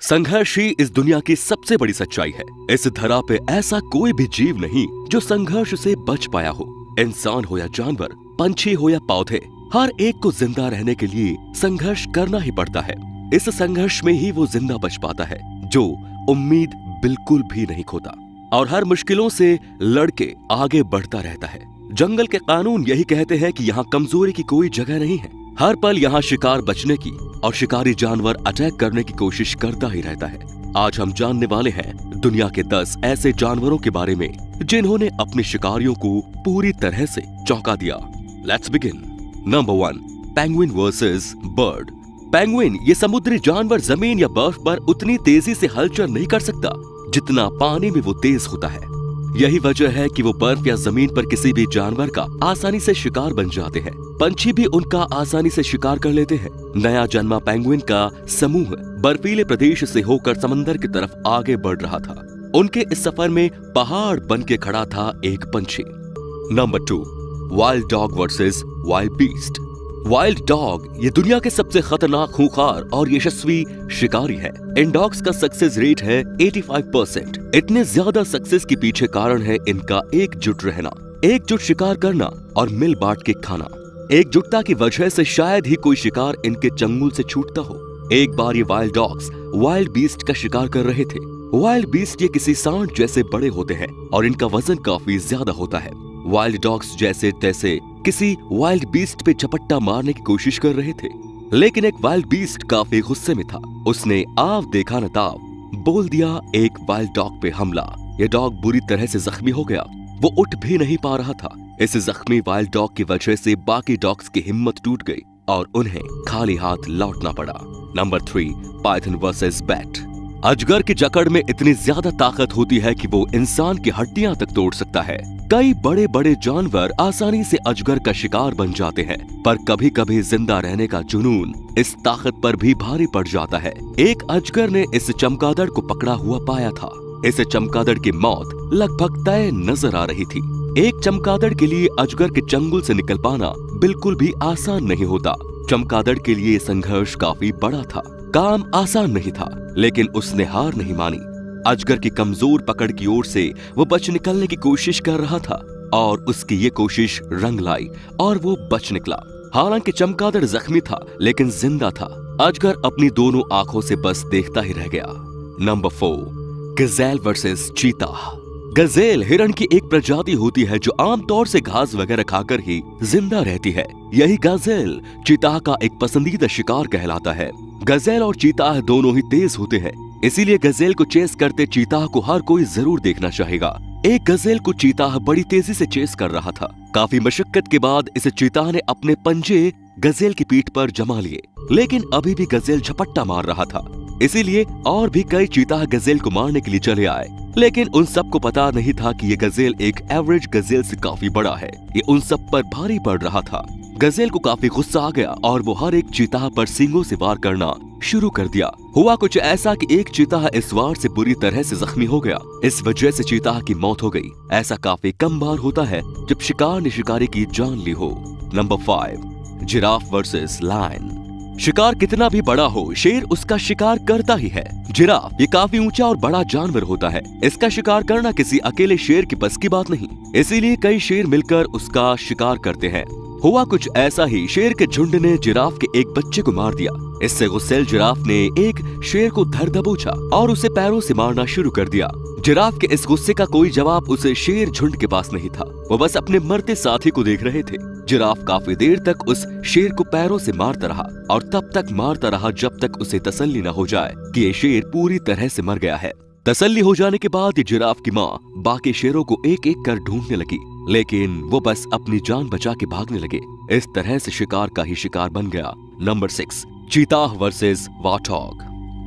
संघर्ष ही इस दुनिया की सबसे बड़ी सच्चाई है। इस धरा पे ऐसा कोई भी जीव नहीं जो संघर्ष से बच पाया हो। इंसान हो या जानवर, पंछी हो या पौधे, हर एक को जिंदा रहने के लिए संघर्ष करना ही पड़ता है। इस संघर्ष में ही वो जिंदा बच पाता है जो उम्मीद बिल्कुल भी नहीं खोता और हर मुश्किलों से लड़के आगे बढ़ता रहता है। जंगल के कानून यही कहते हैं कि यहाँ कमजोरी की कोई जगह नहीं है। हर पल यहाँ शिकार बचने की और शिकारी जानवर अटैक करने की कोशिश करता ही रहता है। आज हम जानने वाले हैं दुनिया के 10 ऐसे जानवरों के बारे में जिन्होंने अपने शिकारियों को पूरी तरह से चौंका दिया। Let's begin. Number 1, penguin versus bird. Penguin ये समुद्री जानवर जमीन या बर्फ पर उतनी तेजी से हलचल नहीं कर सकता जितना पानी में वो तेज होता है। यही वजह है कि वो बर्फ या जमीन पर किसी भी जानवर का आसानी से शिकार बन जाते हैं। पंछी भी उनका आसानी से शिकार कर लेते हैं। नया जन्मा पेंगुइन का समूह बर्फीले प्रदेश से होकर समंदर की तरफ आगे बढ़ रहा था। उनके इस सफर में पहाड़ बन के खड़ा था एक पंछी। Number 2, wild dog versus wild beast. Wild dog ये दुनिया के सबसे खतरनाक, खूंखार और यशस्वी शिकारी है। इन डॉग्स का सक्सेस रेट है 85%। इतने ज्यादा सक्सेस के पीछे कारण है इनका एकजुट रहना, एकजुट शिकार करना और मिल बांट के खाना। एकजुटता की वजह से शायद ही कोई शिकार इनके चंगुल से छूटता हो। एक बार ये वाइल्ड डॉग्स वाइल्ड बीस्ट का शिकार कर रहे थे। वाइल्ड बीस्ट ये किसी सांड जैसे बड़े होते हैं और इनका वजन काफी ज्यादा होता है। वाइल्ड डॉग्स जैसे तैसे किसी वाइल्ड बीस्ट पे झपट्टा मारने की कोशिश कर रहे थे, लेकिन एक वाइल्ड बीस्ट काफी गुस्से में था। उसने आव देखा न ताव बोल दिया एक वाइल्ड डॉग पे हमला। यह डॉग बुरी तरह से जख्मी हो गया। वो उठ भी नहीं पा रहा था। इस जख्मी वाइल्ड डॉग की वजह से बाकी डॉग्स की हिम्मत टूट गई और उन्हें खाली हाथ लौटना पड़ा। Number 3, Python versus bat. अजगर की जकड़ में इतनी ज्यादा ताकत होती है कि वो इंसान की हड्डियां तक तोड़ सकता है। कई बड़े बड़े जानवर आसानी से अजगर का शिकार बन जाते हैं, पर कभी कभी जिंदा रहने का जुनून इस ताकत पर भी भारी पड़ जाता है। एक अजगर ने इस चमगादड़ को पकड़ा हुआ पाया था। इस चमगादड़ की मौत लगभग तय नजर आ रही थी। एक चमगादड़ के लिए अजगर के चंगुल से निकल पाना बिल्कुल भी आसान नहीं होता। चमगादड़ के लिए संघर्ष काफी बड़ा था। काम आसान नहीं था, लेकिन उसने हार नहीं मानी। अजगर की कमजोर पकड़ की ओर से वो बच निकलने की कोशिश कर रहा था और उसकी ये कोशिश रंग लाई और वो बच निकला। हालांकि चमगादड़ जख्मी था लेकिन जिंदा था। अजगर अपनी दोनों आंखों से बस देखता ही रह गया। नंबर 4, गजेल वर्सेस चीता। गजेल हिरण की एक प्रजाति होती है जो आमतौर से घास वगैरह खाकर ही जिंदा रहती है। यही गजेल चीता का एक पसंदीदा शिकार कहलाता है। गजेल और चीता दोनों ही तेज होते हैं, इसीलिए गजेल को चेस करते चीता को हर कोई जरूर देखना चाहेगा। एक गजेल को चीता बड़ी तेजी से चेस कर रहा था। काफी मशक्कत के बाद इस चीता ने अपने पंजे गजेल की पीठ पर जमा लिए, लेकिन अभी भी गजेल झपट्टा मार रहा था। इसीलिए और भी कई चीता गजेल को मारने के लिए चले आए, लेकिन उन सबको पता नहीं था कि ये गजेल एक एवरेज गजेल से काफी बड़ा है। ये उन सब पर भारी पड़ रहा था। गजेल को काफी गुस्सा आ गया और वो हर एक चीता पर सींगों से वार करना शुरू कर दिया। हुआ कुछ ऐसा कि एक चीता इस वार से बुरी तरह से जख्मी हो गया। इस वजह से चीता की मौत हो गई। ऐसा काफी कम बार होता है जब शिकार ने शिकारी की जान ली हो। Number 5, giraffe versus lion. शिकार कितना भी बड़ा हो, शेर उसका शिकार करता ही है। जिराफ ये काफी ऊंचा और बड़ा जानवर होता है। इसका शिकार करना किसी अकेले शेर की बस की बात नहीं, इसीलिए कई शेर मिलकर उसका शिकार करते हैं। हुआ कुछ ऐसा ही, शेर के झुंड ने जिराफ के एक बच्चे को मार दिया। इससे गुस्सैल जिराफ ने एक शेर को धर दबोचा और उसे पैरों से मारना शुरू कर दिया। जिराफ के इस गुस्से का कोई जवाब उसे शेर झुंड के पास नहीं था। वो बस अपने मरते साथी को देख रहे थे। जिराफ काफी देर तक उस शेर को पैरों से मारता रहा और तब तक मारता रहा जब तक उसे तसल्ली न हो जाए कि ये शेर पूरी तरह से मर गया है। तसल्ली हो जाने के बाद ये जिराफ की माँ बाकी शेरों को एक एक कर ढूंढने लगी, लेकिन वो बस अपनी जान बचा के भागने लगे। इस तरह से शिकार का ही शिकार बन गया। नंबर 6, चीता वर्सेस वार्थॉग।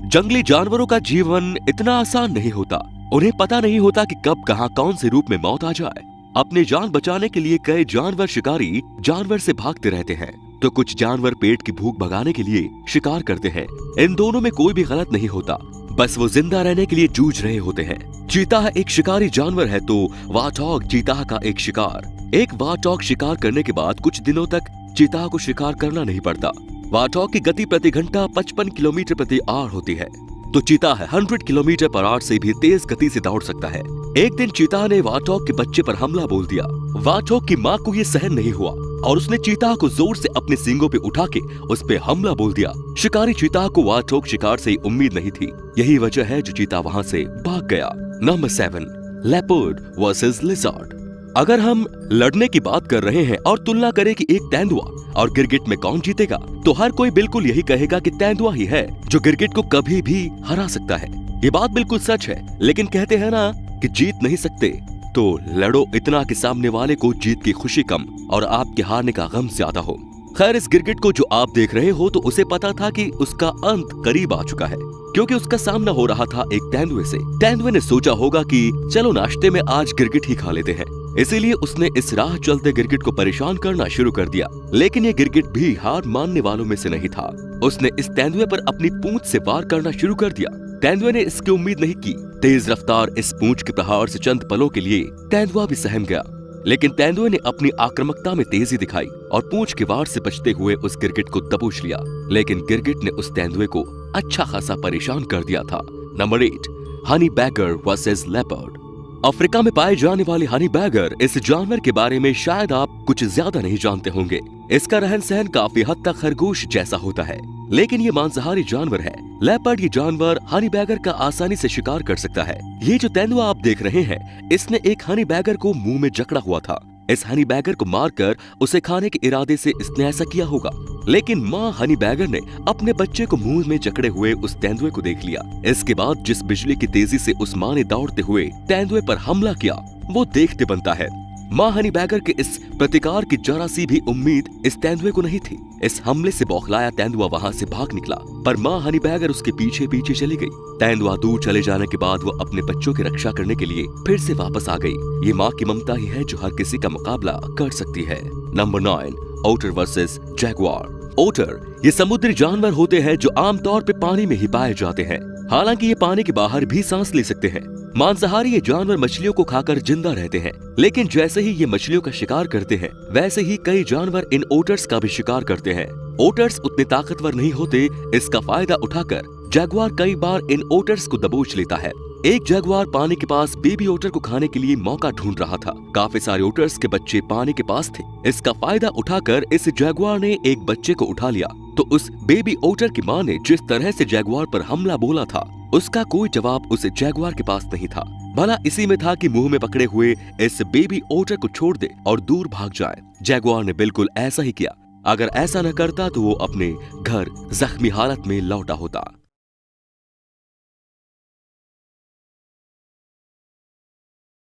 जंगली जानवरों का जीवन इतना आसान नहीं होता। उन्हें पता नहीं होता कि कब कहां कौन से रूप में मौत आ जाए। अपनी जान बचाने के लिए कई जानवर शिकारी जानवर से भागते रहते हैं, तो कुछ जानवर पेट की भूख भगाने के लिए शिकार करते हैं। इन दोनों में कोई भी गलत नहीं होता, बस वो जिंदा रहने के लिए जूझ रहे होते हैं। चीता एक शिकारी जानवर है तो वार्थॉग चीता का एक शिकार। एक वार्थॉग शिकार करने के बाद कुछ दिनों तक चीता को शिकार करना नहीं पड़ता। वार्थॉग की गति प्रति घंटा 55 किलोमीटर प्रति आवर होती है। तो चीता है 100 किलोमीटर पर आवर से भी तेज गति से दौड़ सकता है। एक दिन चीता ने वार्थॉग के बच्चे पर हमला बोल दिया। वार्थॉग की माँ को ये सहन नहीं हुआ और उसने चीता को जोर से अपने सींगों पे उठा के उस पे हमला बोल दिया। शिकारी चीता को वार्थॉग शिकार से उम्मीद नहीं थी, यही वजह है जो चीता वहाँ से भाग गया। Number 7, leopard versus lizard. अगर हम लड़ने की बात कर रहे हैं और तुलना करें कि एक तेंदुआ और गिरगिट में कौन जीतेगा, तो हर कोई बिल्कुल यही कहेगा कि तेंदुआ ही है जो गिरगिट को कभी भी हरा सकता है। ये बात बिल्कुल सच है, लेकिन कहते हैं ना कि जीत नहीं सकते तो लड़ो इतना कि सामने वाले को जीत की खुशी कम और आपके हारने का गम ज्यादा हो। खैर, इस गिरगिट को जो आप देख रहे हो तो उसे पता था कि उसका अंत करीब आ चुका है, क्योंकि उसका सामना हो रहा था एक तेंदुए से। तेंदुए ने सोचा होगा कि चलो नाश्ते में आज गिरगिट ही खा लेते हैं, इसीलिए उसने इस राह चलते गिरगिट को परेशान करना शुरू कर दिया। लेकिन ये गिरगिट भी हार मानने वालों में से नहीं था। उसने इस तेंदुए पर अपनी पूंछ से वार करना शुरू कर दिया। तेंदुए ने इसकी उम्मीद नहीं की। तेज रफ्तार इस पूंछ के प्रहार से चंद पलों के लिए तेंदुआ भी सहम गया, लेकिन तेंदुए ने अपनी आक्रामकता में तेजी दिखाई और पूंछ के वार से बचते हुए उस गिरगिट को दबोच लिया। लेकिन गिरगिट ने उस तेंदुए को अच्छा खासा परेशान कर दिया था। Number 8, honey badger versus leopard. Africa में पाए जाने वाले हनी बैगर इस जानवर के बारे में शायद आप कुछ ज्यादा नहीं जानते होंगे। इसका रहन सहन काफी हद तक खरगोश जैसा होता है, लेकिन ये मांसाहारी जानवर है। लेपर्ड ये जानवर हनी बैगर का आसानी से शिकार कर सकता है। ये जो तेंदुआ आप देख रहे हैं, इसने एक हनी बैगर को मुंह में जकड़ा हुआ था। इस हनी बैगर को मारकर उसे खाने के इरादे से इसने ऐसा किया होगा, लेकिन माँ हनी बैगर ने अपने बच्चे को मुंह में जकड़े हुए उस तेंदुए को देख लिया। इसके बाद जिस बिजली की तेजी से उस माँ ने दौड़ते हुए तेंदुए पर हमला किया, वो देखते बनता है। माँ हनी बैगर के इस प्रतिकार की जरा सी भी उम्मीद इस तेंदुए को नहीं थी। इस हमले से बौखलाया तेंदुआ वहाँ से भाग निकला, पर माँ हनी बैगर उसके पीछे पीछे चली गई। तेंदुआ दूर चले जाने के बाद वो अपने बच्चों की रक्षा करने के लिए फिर से वापस आ गई। ये माँ की ममता ही है जो हर किसी का मुकाबला कर सकती है। नंबर 9, ओटर वर्सेस जैगुआर। ओटर ये समुद्री जानवर होते हैं जो आमतौर पे पानी में ही पाए जाते हैं। हालांकि ये पानी के बाहर भी सांस ले सकते हैं। मांसाहारी ये जानवर मछलियों को खाकर जिंदा रहते हैं, लेकिन जैसे ही ये मछलियों का शिकार करते हैं, वैसे ही कई जानवर इन ओटर्स का भी शिकार करते हैं। ओटर्स उतने ताकतवर नहीं होते, इसका फायदा उठाकर जैगुआर कई बार इन ओटर्स को दबोच लेता है। एक जैगुआर पानी के पास बेबी ओटर को खाने के लिए मौका ढूंढ रहा था। काफी सारे ओटर्स के बच्चे पानी के पास थे। इसका फायदा उठाकर इस जैगुआर ने एक बच्चे को उठा लिया, तो उस बेबी ओटर की माँ ने जिस तरह से जैगुआर पर हमला बोला था, उसका कोई जवाब उस जैगुआर के पास नहीं था। भला इसी में था कि मुंह में पकड़े हुए इस बेबी ओटर को छोड़ दे और दूर भाग जाए। जैगुआर ने बिल्कुल ऐसा ही किया। अगर ऐसा न करता तो वो अपने घर जख्मी हालत में लौटा होता।